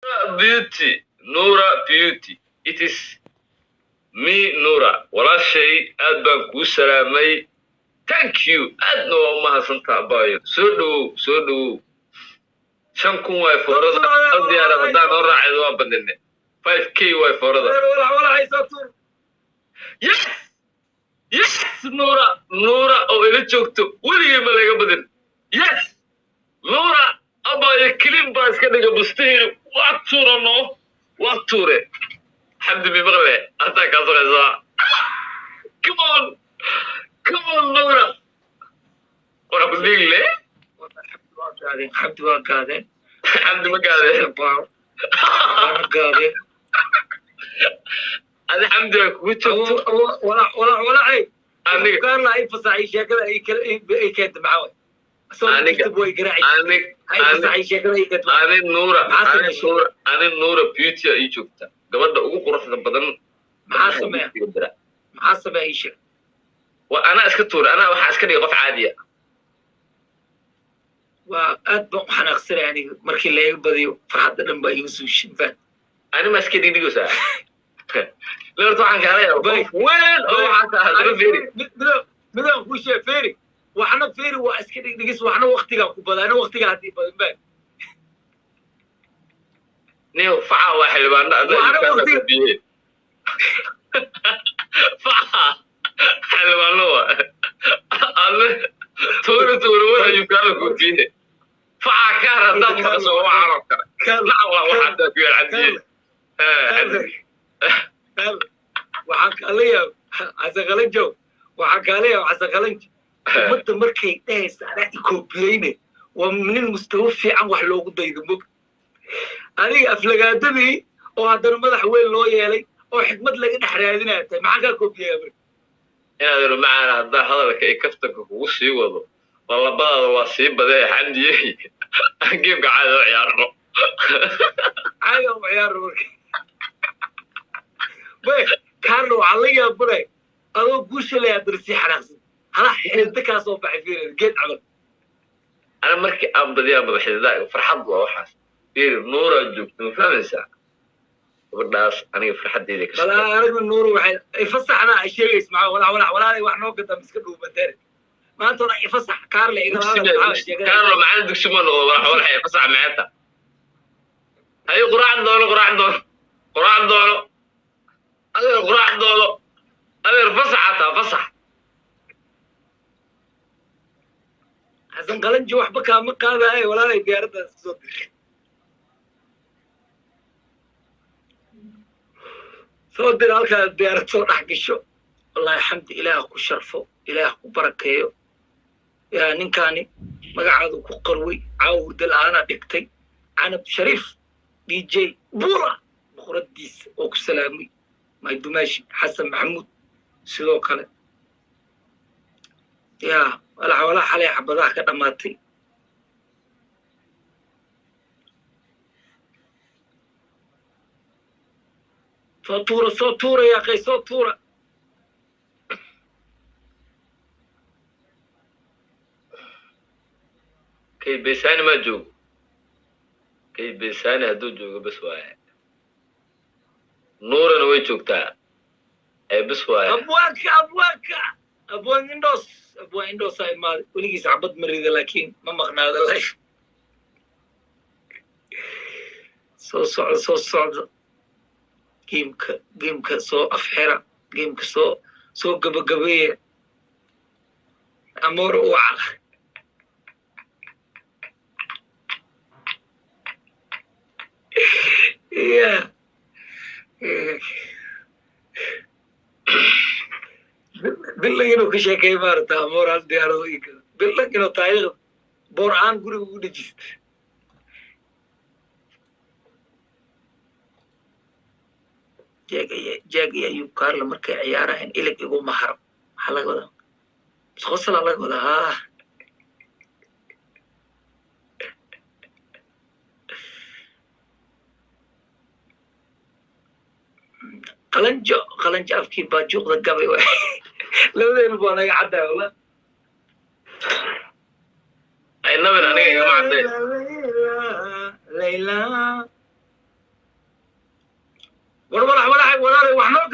Beauty, Nura Beauty. It is me, Nura. Walaashay aad baan kuu salaamay. Thank you. Aadna waa u mahadsantaha baayo. Soo dhowow. 5,000 way foorada. Hal diyaarad haddaan noo raacaydo waa badinne. 5K way foorada. Yes, Nura oo ila joogto. Weligay ma laga badin. Yes, Nura. Abaya kilim baa iska dhiga bustihiin. Waa tuure. Xamdi mi maqle. Ataa kaa saqaysaa. Come on, Nura. Wara ku dhigle. حمد وقاده Xamdi ma gaadeen. وقاده Adi Xamdi waa kugu joogto. ولا عيب Aniga. كان لا يفصحي شكل اي كد معاه Aniga. بوي قراعي Aniga. يفصحي شكل اي كد Ani Nura Beauty ii joogta. Gabadha ugu quruxda badan. محاسبه اي شيء وأنا iska tuure. Ana waxa iska dhigay qof caadi ah. وأد waxaan aqsir yani markii la iga badiyo farxadda dhan baa igu soo shifaan Ani ma iska dhigaysaa. Leerto waxaan kaalay weyn oo waxa ka hadlo fiiri. midaan ku sheeg fiiri waxna fiiri waa iska dhigis waxna waqtiga ku badana waqtiga hadii badan baa Neo faca waa xilbaan adoo faca xilbaan waa alle tuure waa ayuu kala ku fiine faca ka radan ma soo wacan kara la waxa da ku yaalcadiin waxaan kaleeyahay asaqalanjo waxaan kaleeyahay asaqalanjo umada markay dhaysa ana koobiyeyne waa min mustawa fiican wax loogu daydo mug aniga aflagaadadii oo haddana madax weyn loo yeelay oo xikmad laga dhex raadinayo maxaa ka koobiyay inaad macaan hadda hadalka ay kaftanka kugu sii wado labadaada waa sii badee xamdiyey geemka caadi oo ciyaarno bay Carlo waxaa laga yaabay adoo guusha leh aad si xanaaqsan hala xididda ka soo baxay fiir geed camal ana markii aan badiyaa madaxda farxad waa waxaas fiir Nura joogto fahmaysaa gabadhaas aniga farxadeeda ka bala aniga Nura waxay fasaxna ay sheegayso macaa walaa wax noo gadam iska dhuubateen maanta ona fasax Carlo Carlo macaan dugsi ma noqdo waxay fasax maanta hay quraan doono adeer fasax حسن قلنجي وحبة كان مقابة هاي ولا لا يديارتها الصوت صوت دير هالكا ديارت صوت حق الشو والله الحمد إله كو شرفه إله كو بركيه يا ننكاني مقعدو كو قروي عاود الآن ديكتي عنب شريف دي جي بورا بخورة ديس اوكو سلامي ما يدوماشي حسن محمود سيدو كلا يا ولا حالي حبضاها كدماتي صوتورة يا أخي صوتورة كي بيساني ما جو كي بيساني هدو جو بس واحد نور أنا ويجوكتا أي بس واحد أبوك إندوس هاي مال وليكي سعبت مريضة لكن ما مغنى هذا اللايف سو صعد جيمك سو أفحرة جيمك سو قبقبية أمور وعلا يا بالله إنه كشيء كيمار تامور على ديارو إيك بالله إنه تايل بوران غوري غوري جيست جاي يو كارل مركي عيارة إن إلك يقول محرم حلا قدا بس خصل على قدا ها قلنج أفكي باجوق ذا قبي لو ذي نبغى نقعد ولا أي نبي أنا يا جماعة ليلى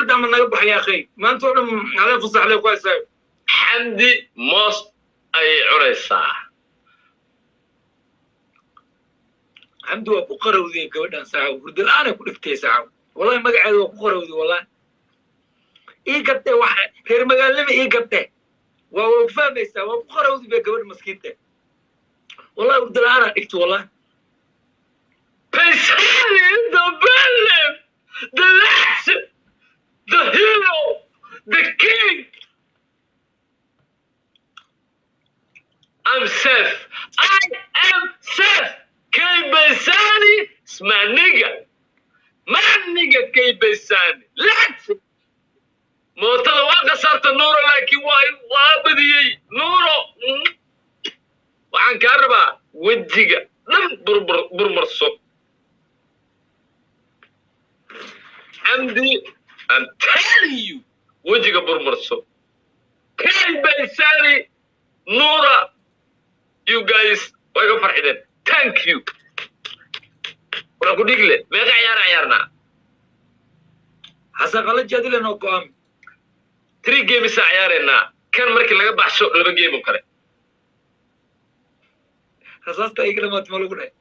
بدأ من نقبح يا أخي ما أنتوا على فصح عليه كويس حمدي موس أي عريسة حمدي أبو قروذي كودان ساعة ورد الآن أكون افتي ساعة والله ما قاعد أبو قروذي والله إيه قبته واحد غير ما قال لي إيه قبته ووقفه بيسا وأبو قروذي بيقبل مسكينته والله ورد الآن أكتو والله Pesani, the villain, the legend, the hero, the king. I'm Seth. I am Seth. K Besani, it's my nigga. My nigga K Besani. Let's. موتى واقع صارت النور لكن وابدي نورو وعن كهرباء وجهك لم برمرصو حمدي I'm telling you وجهك برمرصو كاي بيساني نورا you guys ويقف فرحدين thank you ونقول لك ما عيارنا حسن غلط جديد لأنه قام 3 games عيارنا كان مركي لقى بحشو لما جيم وكره رصاصة يقرأ ما تملقونه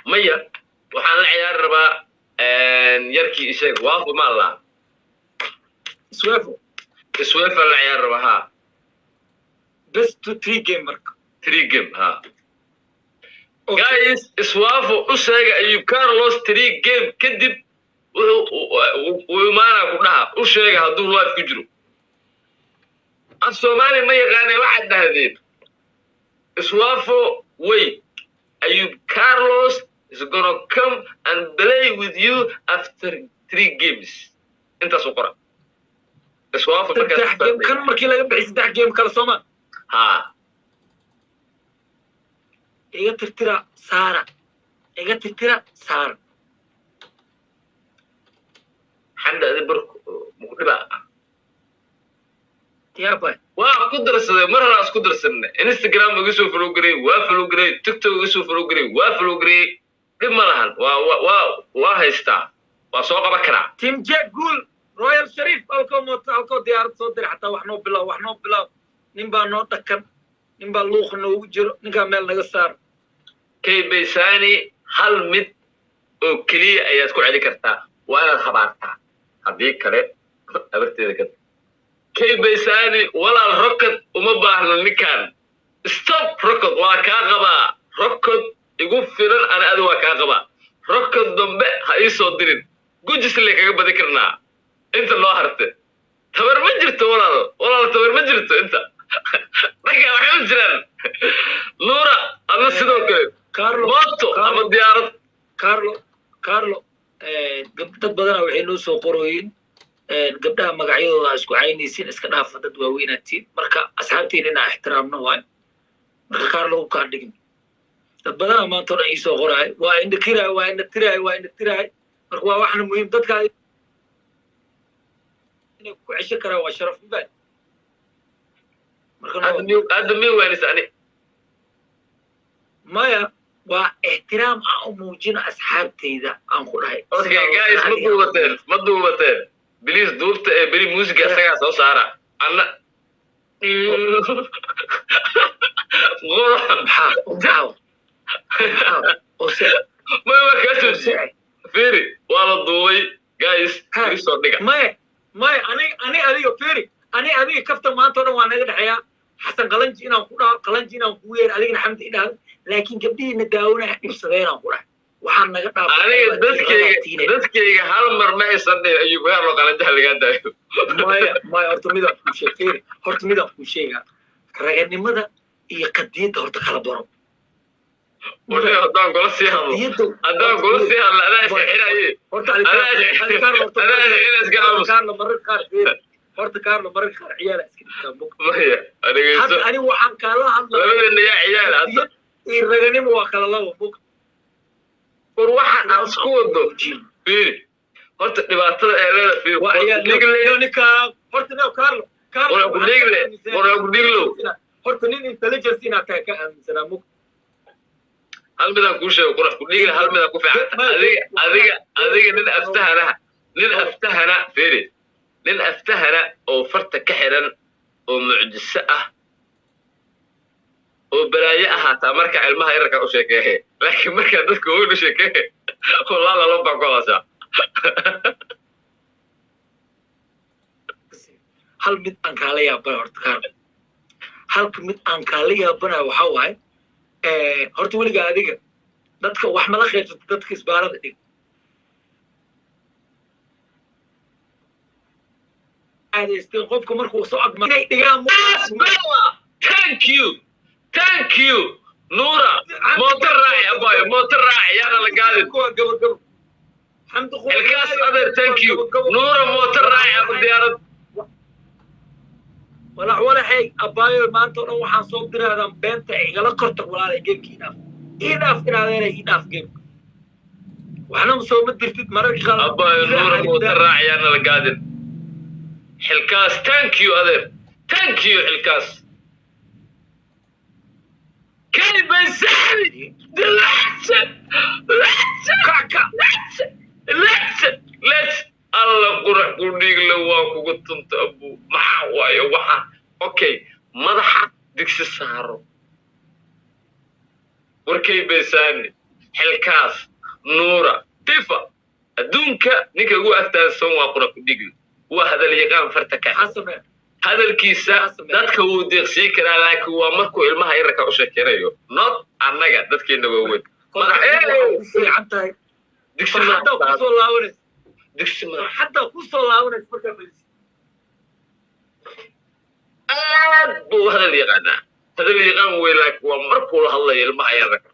مية وحان العيار ربا يركي إشيك وافو ما الله سويفو العيار ربا ها بس 3 جيم مرك 3 جيم ها جايز اسوافو أسيغ أيوب كارلوس 3 جيم كدب ومانا كلها أسيغ هدو لايف كجرو الصومالي ما يغاني واحد هذين اسوافو wait, Ayub Carlos is gonna come and play with you after 3 games. أنت سكرة. اسواف مركز. كم مركي لا يبعث 3 جيم كلا سوما. ها. إيجا ترترا سارة. حمد هذا برك مقلبة. يا باي. وقدر سنة مرة راس قدر سنة انستغرام يسوي فلوجري وفلوجري تيك توك يسوي فلوجري وفلوجري كم مرة وهيستا وسوق بكرة تيم جاك قول رويال شريف الكو ديار صدر حتى وحنو بلا نبا نوتكم نبا لوخ نوجر نكمل نقصر كي بيساني هل مد أو كلية أيات كل عدي كرتا وأنا خبرتها هذيك كره أبرتي ذكر كي بيساني ولا الركض وما باهنا نكان ستوب ركض وكاغبا ركض يقول فيرن أنا أدوى كاغبا ركض دمبه هايسو ديرين جوجس اللي كاغبا ذكرنا أنت الله هرت تبر مجرت ولا تبر مجرت أنت رجع وحيم جران نورا أنا سيدوك كارلو موتو أما ديارت كارلو dad badan waxay noo soo qorooyin gabdhaha magacyadooda isku caynaysiin iska dhaafa dad waaweynatiin marka asxaabteena inaan ixtiraamno waay marka kaar lagu kaa dhigin dad badana maanta oo dhan ii soo qoraay waa indhakiraay waa indhatiraay marka waa waxna muhiim dadka inay ku cesho karaan waa sharaf baad marka هذا مين وين سأني maya waa ixtiraam aan u muujino asxaabteyda aan ku dhahay okay guys ma duubateen please duubta ee beri music asaga soo saara anna ma wakaasoo firi wala duubay guys soo dhiga maya ani adiga firi ani adiga kafta maanta oo dhan waa naga dhaxeeyaa xasan qalanji inaan ku dhaho qalanji inaan kugu yeer adigana xamdi idhaahdo laakiin gabdhihiina daawanaya dhibsadeen aan ku dhahay waxaan naga dhaafay aniga dadkayga hal mar ma aysan dhihin ayuu gaarlo qalanjaha lagaa daayo maya horta midaan kuu sheegaa raganimada iyo qadiyadda horta kala baro haddaan kula sii hadlo adaa xiraye horta kaarlo mararka qaar ciyaala iska dhigtaa maya ani waxaan kaala hadlaa labadeena yaa ciyaal hadda iyo raganimo waa kala laba bug war waxa aan isku wado fiiri horta dhibaatada ee leeda fiiri horta no kaarlo ku dhiglo horta nin intelligence inaad tahay ka aaminsanaa mug hal midaan kuu sheego qurax ku dhiigla hal midaan ku fiican adiga nin aftahana fiiri nin aftahana oo farta ka xiran oo mucjiso ah oo balaaye ahaataa marka ilmaha yarka u sheekeehe laakiin marka dadka weyn u sheekeehe walaala loo baqolasa hal mid aan kaala yaabana horta kaar halka mid aan kaala yaabana waxaa waaye horta weliga adiga dadka wax mala qaybsato dadka isbaarada dhig aadaysteen qofka markuu soo agma inay dhigaan thank you nuura mootar raaci abaayo mootar raaci yaana la gaadin ilkaas adeer thank you nuura mootar raaci ama diyaarad walaxay abaayo maanta dhan waxaan soo diraadan beenta igala kortag walaalay geemka idhaaf inaadeena idhaaf geemka waxna soo ma dirtid mararka qaar abaayo nuura mootar raaci yaana la gaadin xilkaas thank you adeer thank you xilkaas كيف يساعد let's الله قرح قرديق لواكو قلت انت ابو محاوايا وحا اوكي مدحا ديكس السهارو وركي بيساني حلكاس نورا تيفا ادونك نيكا قو افتان سوا قرح قرديق وهذا اللي يقام فرتكا حسنا هذا الكيسة dadka wuu deeqsii karaa laakiin waa markuu ilmaha yarka u sheekanayo not annaga dadkeena waaweyn حتى كوصل لاونس marka aad buu hadal yaqaanaa hadal yaqaan way laakiin waa markuu la hadlayo ilmaha yarka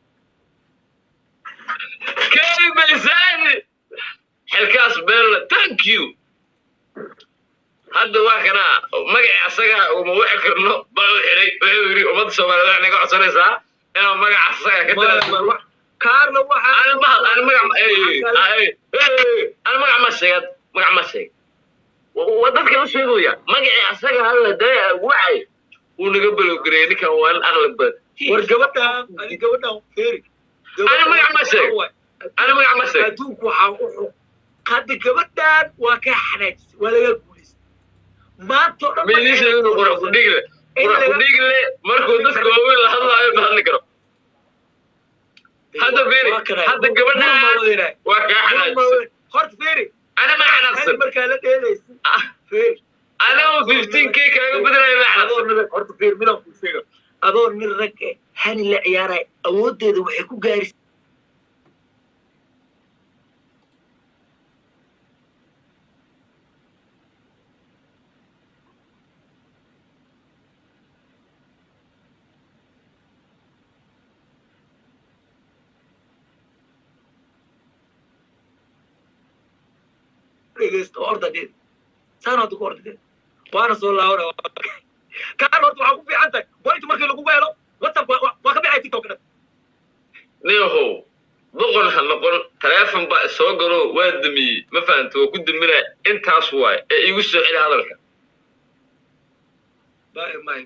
كيف يساني حلكاس بيل thank you hadda waa kana magac asaga oo ma wax karno baa xiray wuxuu yiri umad Soomaaliyeed anaga codsanaysaa inuu magac asaga ka tiraado kaarna waxa ana magac ma sheegad wadadka la sheegaya magac asaga hal daa wacay uu naga balowgareeyay ninkan waan aqlab bad war gabadha feeri ana magac ma sheeg adduunku waxa uu qad gabadhan waa ka xanaajis waa laga maanta dhan meesha inuu qurux ku dhigle markuu dadka waaweyn la hadlaayo ma hadli karo hadda feeri hadda gabadha waa ka xanaajis horta feeri ana ma xanaaqsan markaa la dheelaysa feeri ana 15k kaaga bedelayo ma xanaaqsan horta feeri midaan ku sheego adoo nin rag hani la ciyaaray awoodeeda waxay ku gaarisay ordadeen saanaad ku ordadeen waana soo laawada kaan horta waxaa ku fiican tahay bointa markii lagu weelo whatsapp waa ka bixay tiktok niyahow boqol ha noqon teleefon baa soo galo waa damiyey ma fahanto waa ku daminaa intaas waay ee igu soo celi hadalka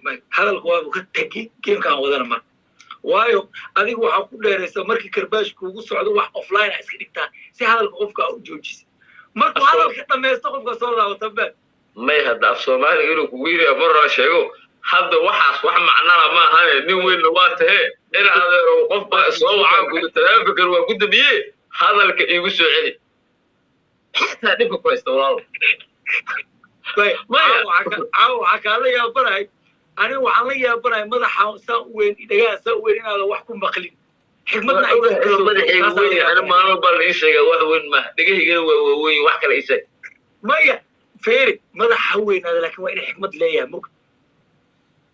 may hadalka waa ka tegi geemkaan wadana mar waayo adigu waxaa ku dheeraysa markii karbaash kuugu socdo wax offline a iska dhigtaa si hadalka qofka u joojisa markuu hadalka dhamaysto qofka soo laabata been may hadda af Soomaaliga inuu kugu yiri marra sheego hadda waxaas wax macnaa ma ahan nin weyn waa tahay ina adeero qof baa soo wacan ku teleefanka waa ku damiyay hadalka igu soo celi xataa dhib ku haysto walaal waxaa kaa la yaabanahay aniga waxaan la yaabanahay madaxa saa u weyn dhagaa saa u weyn inaada wax ku maqlin xigmadna ana maano bal ii sheega wax weyn ma dhagahayga waa weyn wax kale ii sheeg maya feeri madaxa weynaada laakiin waa inuu xigmad leeyahay mug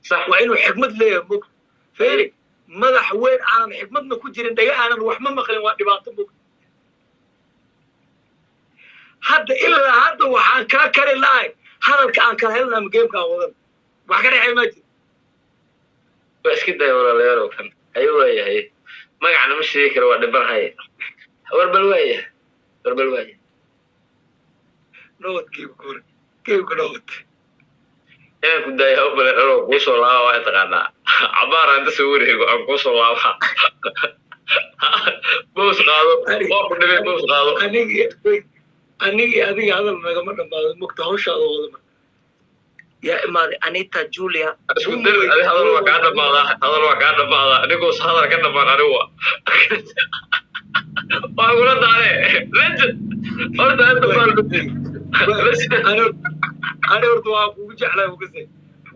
sax waa inuu xigmad leeyahay mug feeri madax weyn aanan xigmadna ku jirin dhaga aanan wax ma maqlin waa dhibaato mug hadda ilaa hadda waxaan kaa kari lahay hadalka aan kala helna ama geemkaan wadan wax ka dhexay ma jiro waa iska day walaalayaal oo kan ayuu waayahay magacna ma sheegi karo waa dhibanahay warbal waaya nabad geemka nabad inaan ku daaya u bale anoo kuu soo laaba waa taqaanaa cabaar aan dasoo wareego aan kuu soo laaba boos qaado waa ku dhibay boos qaado anigii adiga hadal nagama dhammaado mogta hawshaada wadama yaa imaaday anita julia isku dir adi hadal waa kaa dhammaadaa anigoos hadal ka dhammaan anigu waa kula daale legend horta inta baalbadin ani horta waa kugu jeclahay bukase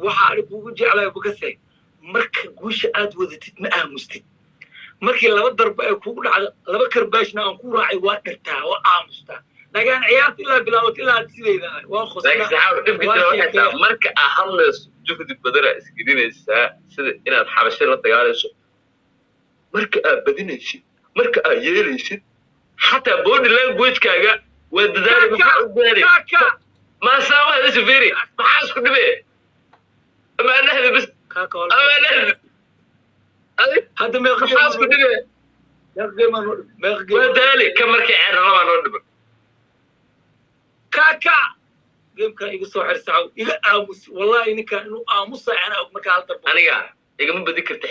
waxa ani kugu jeclahay bukase marka guusha aad wadatid ma aamustid markii laba darba ay kugu dhacdo laba karbaashna aan ku raacay waa dhirtaa waa aamustaa lagaan ciyaarta ilaa bilaawat ilaa aad sidayda waa khosnaa marka aa hadlayso juhdi badana isgelinaysaa sida inaad xabasho la dagaalayso marka aad badinaysid marka aad yeelaysid xataa body languagekaaga waa dadaali maxaa u gaari maasaa waxaad isu fiiri maxaa isku dhibe amaa dhehda bas amaa dhehda hadda maxaa isku dhibe waa daali ka markay ceerarabaa noo dhiban kaka geemka iga soo xirsacow iga aamus wallahi ninkan inuu aamusa ana og marka hal darbo aniga igama badi karta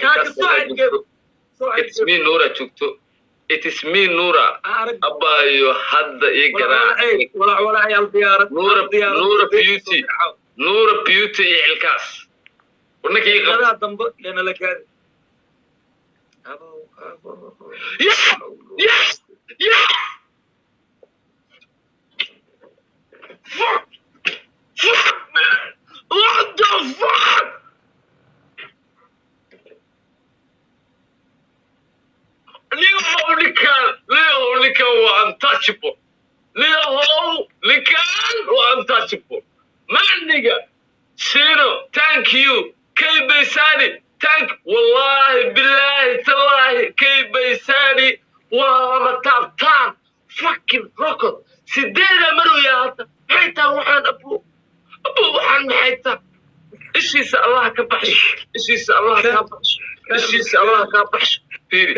it's me Nura joogto it is me Nura abayo hadda ii garaac wala ayal diyaarad Nura beauty iyo ilkaas warnaka ii qaba dambe yana la gaari yes yes yes fuck man what the fuck Leo Likan were untouchable. Man, nigga. Sino, thank you. K Baysani, thank Wallahi, Billahi, Tallahi, K Baysani. Wama tabtan. Fucking rocket. Sidena Maruyata. Hayta waxaan abu waxaan hayta. Ishiisa Allah ka baxsh. Ishiisa Allah ka baxsh. Ishiisa Allah ka baxsh. Fiiri.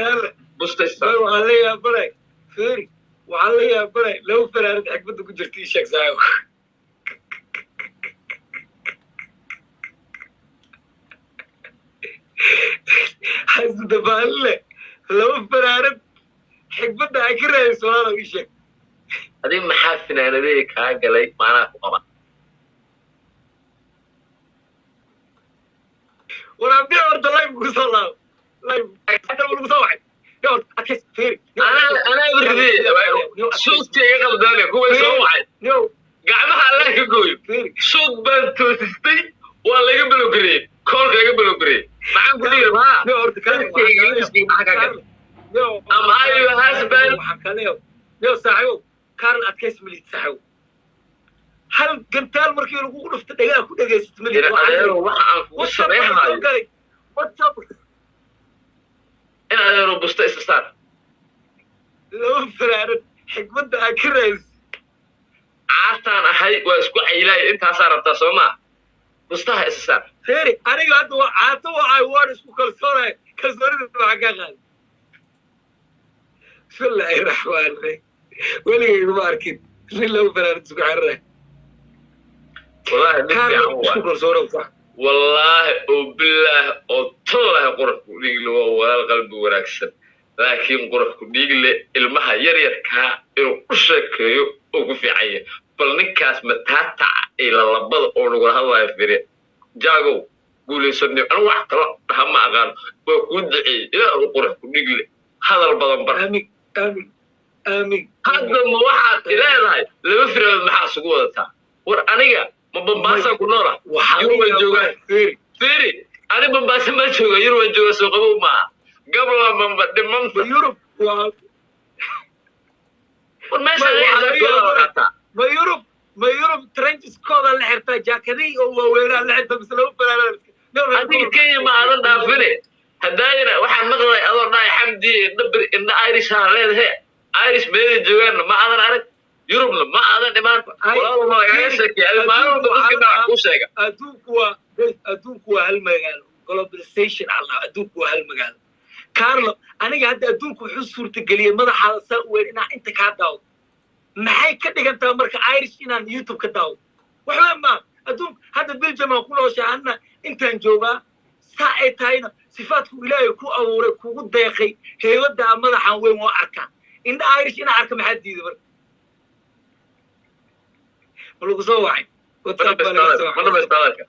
Bustaysa. Wallahi ya balay. Fiiri. Wallahi ya balay. Law faraarad xigmada ku jirtay sheeg saayo. حسب بالله لو فرارد حكمتها كره سؤال ويشك هذه محافنة أنا ذيك هاجلي معنا قمة وأنا بيعرض لايف وصلا لايف حتى لو صوحي يقول أكيد فير أنا برذي صوت يقل ذلك هو صوحي قاعدها الله يقول صوت بنتو تستي ولا يقبلوا قريب كل يقبلوا قريب معاك كثير ما أم هاي هاسبن يو ساعو كارل أتكيس مليت ساعو هل قنتال مركي لقوق نفت دقاء كو دقاء ست مليت واتساب أنا أنا روبوستا إستار لو فرارد حكمت دا كريس عاستان أحي واسكو عيلاي انت صارت سوما بوستا إستار فيري أنا قاعد عاتو عايوان اسمه كالسوري معاقا بسم الله الرحمن الرحيم ولي مباركين لو فرارد سكو عره والله نبي والله وبالله وطلع قرح ديغل ولا قلب wanaagsan laakiin qurux diigle ilmaha yar yar ka inuu u sheekeeyo ugu fiicay bal ninkaas mataata ila labada oo lagu hadlayo fire jaago guuleysannay aan wax kala dhama aqaan waa ku dhicay ila qurux diigle hadal badan bar aamin hadda ma waxaad ilaahay laba firood maxaa isugu wadataa war aniga ma bambaasa ku noola waxaa jooga firi ani bambaasa ma jooga yurwa jooga soo qabow ma gabla ma dhiman yurub waa ma yurub trenches kooda la xirtaa jaakadii oo waaweynaa la xirta mise lagu fanaanaa adiga kenya ma aadan dhaafine haddaayna waxaan maqlay adoo dhahay xamdi dabir inna irish ha leedahay irish meeda joogaan ma aadan arag yurubna ma aadan dhimaan walaalo ma laga sheekay maalin dadka ku sheega adduunku waa hal magaalo globalization allah adduunku waa hal magaalo carlo aniga hadda adduunku wuxuu suurtageliyay madaxaada saa u weyn inaa inta kaa daawdo maxay ka dhigantaa marka irish inaan youtube ka daawdo waxba ma adduunku hadda belgium aan ku nooshaa anna intaan joogaa saa ay tahayna sifaadku ilaahay ku abuuray kugu deeqay heybadda madaxaan weyn waa arkaa indha irish inaa arka maxaa diiday marka lagu soo wacay whatsapp baa laga soo wacay mana bestaalka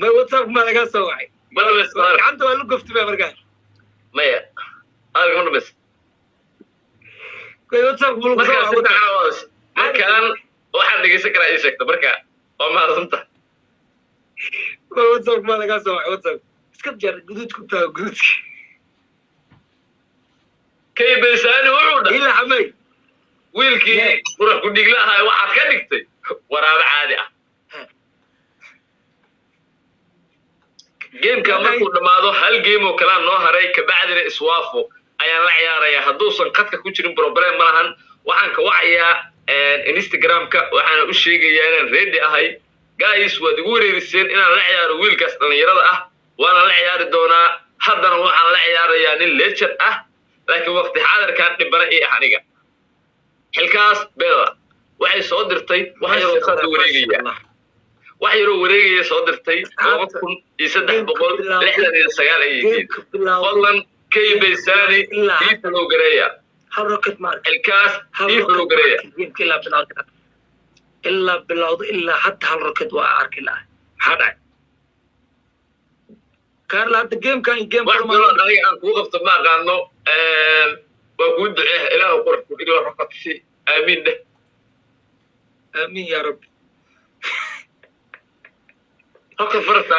ma whatsapp ma laga soo wacay mana bestaalka gacanta waa lu goftay markaa maya aad mana best koy whatsapp ma lagu soo wacay markaan waxaan dhegeysan karaa ii sheegta marka waa mahadsantahay whatsapp ma laga soo wacay whatsapp iska jar guduudku taa guduudki kay beesaani wuxuu dhahay ila xamay wiilkii qurax ku dhigla ahaa waxaad ka dhigtay waraabo caadi ah geemka markuu dhammaado hal geem oo kalaa noo haray kabacdina iswaafo ayaan la ciyaarayaa hadduusan qadka ku jirin problem ma lahan waxaan ka wacayaa instagramka waxaana u sheegayaa inaan ready ahay guys waad igu wareeriseen inaan la ciyaaro wiilkaas dhallinyarada ah waana la ciyaari doonaa haddana waxaan la ciyaarayaa nin legend ah laakiin waqti xaadirkan dhibana ii ah aniga xilkaas beela waxay soo dirtay wax yaroo sada wareegaya wax yaroo wareegaya soo dirtay 2369 ay yihiin fadlan kay beysani ii follow gareeya hal rocket mark xilkaas ii follow gareeya ilaa bilowdo ilaa hadda hal rocket waa arki lahay maxaa dhacay kaarla hadda gamekan iyo game wax kaloo aniga aan kuu qabto ma aqaano waa kuu duceeya ilaahu qurux ku dhigla rocketsi aamiin dheh aamin ya rabbi rocket farta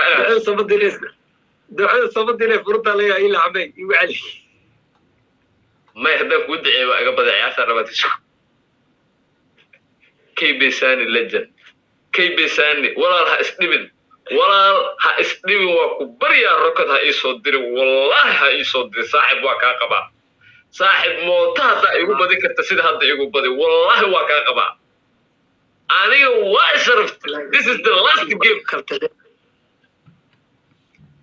ducada sabadile furta laga ila xamay igu cali may haddaan kuu duceeya waa iga baday ciyaarta rabatiso kay beysani legend kay beysani walaal ha isdhibin waa ku baryaa rocket ha ii soo dirin wallahi ha ii soo dirin saaxib waa kaa qabaa saaxib moota haddaa igu badi karta sida hadda igu badi wallahi waa kaa qabaa aniga waa sharafta this is the last game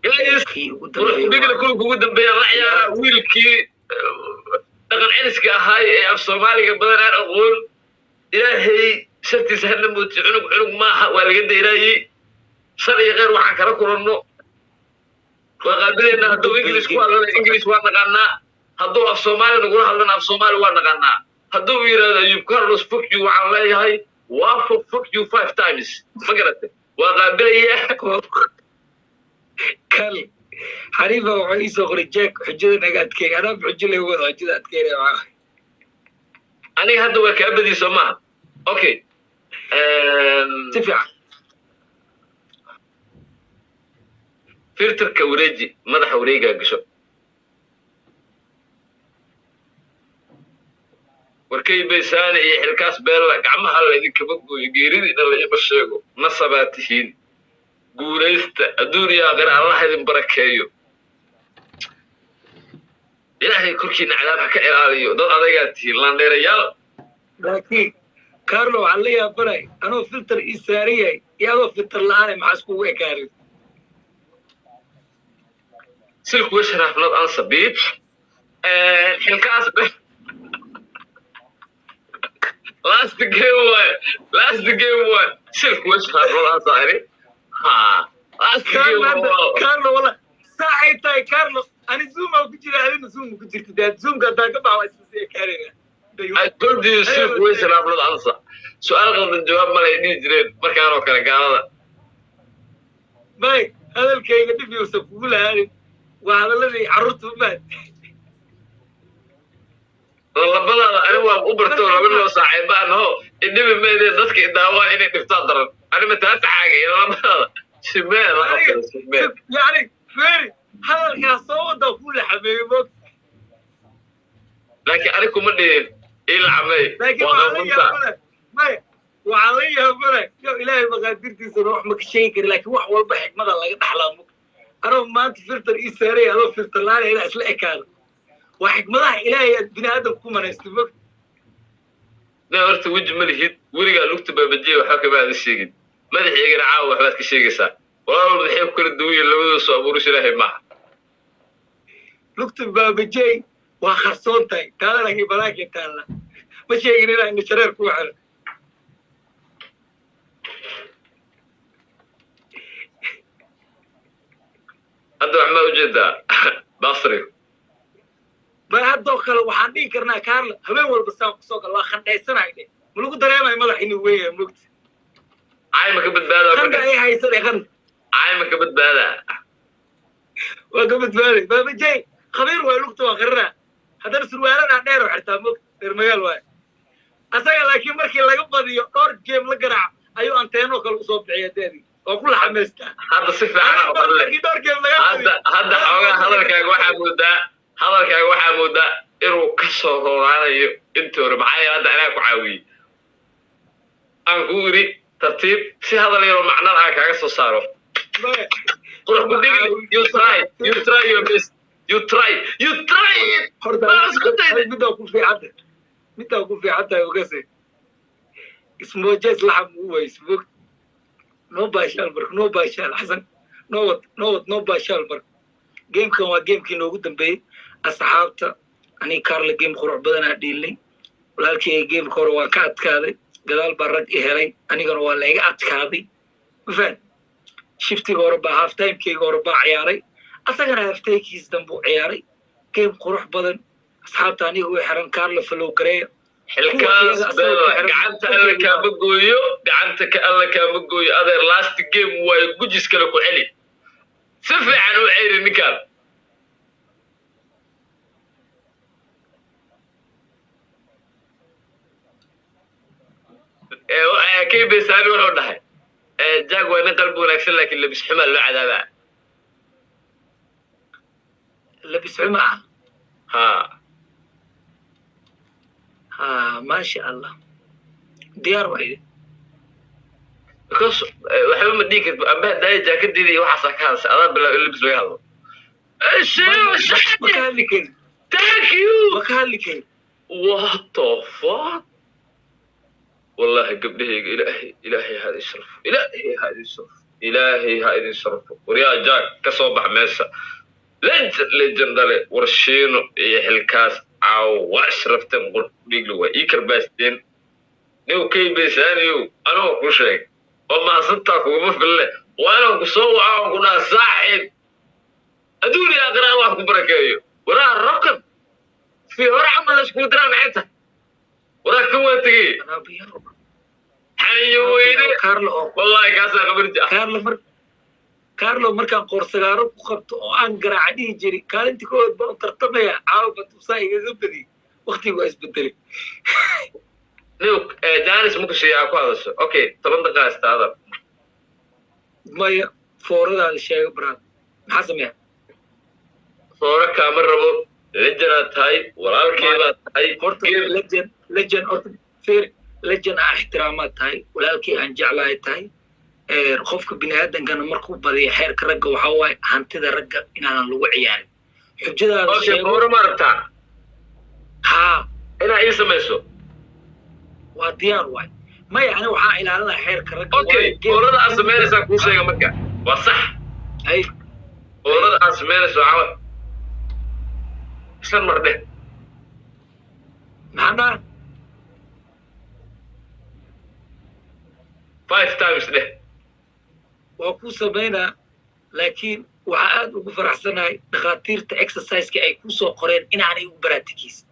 guys qurxubigla kulka ugu dambeeya la ciyaara wiilkii dhaqan celiska ahaay ee af soomaaliga badan aan aqoon ilaahay shartiisa hadna muuti cunug maaha waa laga dayraayey shar iyo kheyr waxaan kala kulanno waa qaabileena hadduu english ku hadlana english waa naqaanaa hadduu af soomaali nagula hadlana af soomaali waa naqaanaa hadduu yidhahdo ayub carlos fuck you waxaan leeyahay waa fuck you 5 times ma garatay waa qaabilaya kal xariifa wuxuu ii soo qoray jeek xujada naga adkeey anaa xujo lay wada xujada adkeynaya maaha aniga hadda waa kaa badiiso maaha okay si fiican filterka wareeji madaxa wareegaa gasho warkay beysani iyo xilkaas beella gacmaha laydinkama gooyo geeridiina laima sheego nasabaa tihiin guulaysta adduun iyo aakhira allah idin barakeeyo ilaahay korkiina cadaab ha ka ilaaliyo dad adagaa tihiin laandheerayaal laakiin carlo waxaan la yaabanay anoo filter ii saaran yahay iyo adoo filter la-aanay maxaa iskugu ekaarin silk wish have not answer bitch xilkaas last game one silk wish have not answer ha last game one carlo wala saacay tahay carlo ani zoom ku jira adina zoom ku jirta dad zoom ka taa ka baa isla sii kaarina I told you silk wish have not answer su'aal qaldan jawaab ma lay dhihi jireen markaan oo kale gaalada may hadalkayga dib yuusan kugu lahaanin waa hadaladii carruurta umaad labadaada ani waa u barto laba loo saaxiiba anaho idhibi meedee dadka idaawaa inay dhibtaa daran ani mataata caagay labadaada simeen yani feri hadalkaas soo wada ku la xameeyo moog laakiin ani kuma dhihin ila xamey waxaa la yaabana yo ilaahay maqaadirtiisana wax ma ka sheegi kari laakiin wax walba xikmada laga dhaxlaa mug anoo maanta filter ii saaray adoo filter laana inaa isla ekaado waa xikmadaha ilaahay aad bini aadamka ku manaystay mog ne horta weji ma lihid weligaa lugta baabajiya waxba kama aada sheegin madaxeygana caawa waxbaad ka sheegaysaa walaal maxay ku kala duwan yihiin labadooda soo abuuris ilaahay maaha lugta baabajey waa qarsoon tahay taada laakiin banaanka taalla ma sheegin inaa ina shareer ku xiro hadda wax ma ujeedaa basri bal haddoo kale waxaan dhihi karnaa carlo habeen walba saan kusoo gal waa khandhaysanay dhe ملوك دريما ملح إنه ويا ملوك عاي ما كبت بهذا خندا أي هاي صدق خندا عاي ما كبت بهذا وقفت بالي بابا جاي خبير ويلوك تو غرنا هذا السروالان عن ديرو حتى ملوك المجال واي أسأل لكن مركي لا يقبض يقدر جيم لقرع أيو أنتينو كل أصوب عيادي وكل حمسته هذا صفة أنا أقول لك هذا حوجا waxaa moodaa inuu ka soo horaanayo intii hore maxaa yeelay hadda anaa ku caawiyey aan ku iri tartiib si hadal yaro macno ah kaaga soo saaro qurux ku dhigi you try your best you try midda ku fiicanta ogase ismo jees laxam u weysbog no baashal xasan no baashal mar gamekan waa gamekii noogu dambeeyey asxaabta ani Carla game qurux badan aan dhilay walaalkii game hore waa ka adkaaday gadaal baa rag i helay anigana waa la iga adkaaday mafaan shifti hore baa half time kii hore baa ciyaaray asagana half time kiis dambu ciyaaray game qurux badan asxaabta aniga way xiran Carla follow gareeyo xilkaas gacanta alla kaama gooyo adeer last game way gujis kale ku celi si fiican u ceyri ninkaan كيف بيسألوا ولا ده جاكوا نقلبوا نكسر لكن اللي بيسحمها له عذابه اللي بيسحمها ها ما شاء الله ديار وايد كوس وحبي مديك أبى داي جاكيت دي وحصل كاس أنا بلا اللي بس بيهذا مكان لك thank you مكان لك what the fuck والله قبله إلهي هذا الشرف إلهي هذا الشرف وريا جاك كصوبح ميسا لجن دالي ورشينو يحلكاس عاو واشرفتم قل بيقلوا إيكر باستين نيو كي بيسانيو أنا وكل شيء وما صدتك وقف بالله وأنا وكسو عاو كنا صاحب أدوني أقرأ واحد بركايو وراه الرقم في ورع عمل سكودران عيته وراه كواتي أنا بيرو حيويني كارلو والله كاسا خبرتي كارلو مركان قرصغارو قبط او ان غراعدي جري كالنتي كود بان ترتميا عاوبه تصايغ زبدي وقتي واس بدلي نيوك جانس مكشي اكو هذا اوكي 10 دقائق استاذ مايا فوردا الشيء برا حسمي فورا كامل ربو لجنات هاي ورالكيبات هاي لجن فير لجن احترامات هاي ولكن ان جعلها هاي qofka bini'aadankana markuu badiyo xeerka ragga waxa waay hantida ragga inaan lagu ciyaarin xujadaada sheego hore marta ha ina ay samayso waa diyaar waay ma yaani waxa ilaalinayaa xeerka ragga okay horada asmeeraysa ku sheega marka waa sax ay horada asmeeraysa waxa isla marde maxana 5 times de وأكو سمينا لكن وعاد وقفر حسناي دخاتير exercise كأي كوسو قرين إن أنا يبراتكيس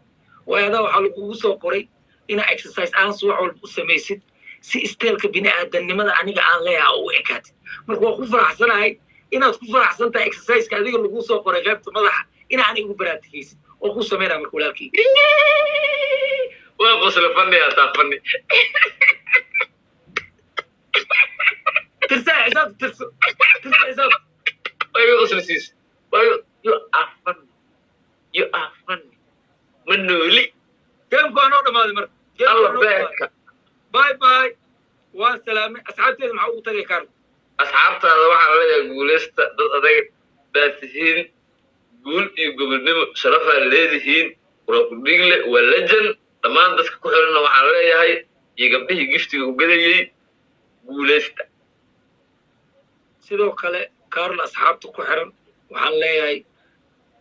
وهذا وحلو كوسو قرين إن exercise أنا سوى على السميسد سي استيل كبناء الدنيا أنا عن لها أو إكات مركو وقفر حسناي إن أكفر حسن تا exercise كذي اللي كوسو قرين غيبت مضح إن أنا يبراتكيس وأكو سمينا مركو لكن وقصل فني يا تفني ترسى عزاب ترسى عزاب أيوة غسل سيس أيوة you are funny منولي كم كانوا ما المر الله بارك باي والسلام أصحابتي معه طريق كارل أصحابتي هذا واحد على جولست ضد باتهين قول يقول نم شرفها الليذهين ورقديقل واللجن تمام دسك كحولنا واحد على هاي يقبله يجفتي وقدي جولست sidoo kale Carl asxaabtu ku xiran waxaan leeyahay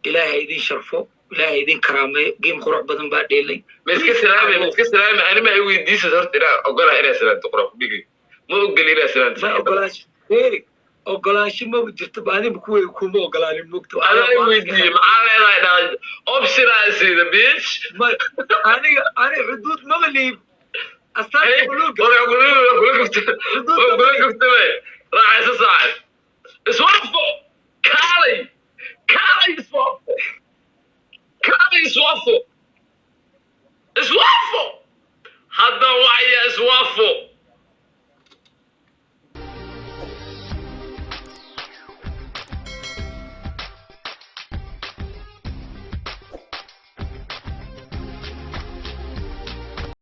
ilaahay idin sharfo ilaahay idin karaameeyo game qurux badan baa dheelay miska salaame ani ma weydiisay horta ila ogolahay inay salaanto qurux dhigi ma ogol inay salaanto ma ogolaash erik ogolaash ma jirto baadin ku weey kuma ogolaanin mugto ana weydiiyay maxaa leedahay dhaay option ay sida bitch ma aniga xuduud ma liib أستاذ بلوك ولا كنت راح يساعد اسوافو كالي اسوافو هذا وعي اسوافو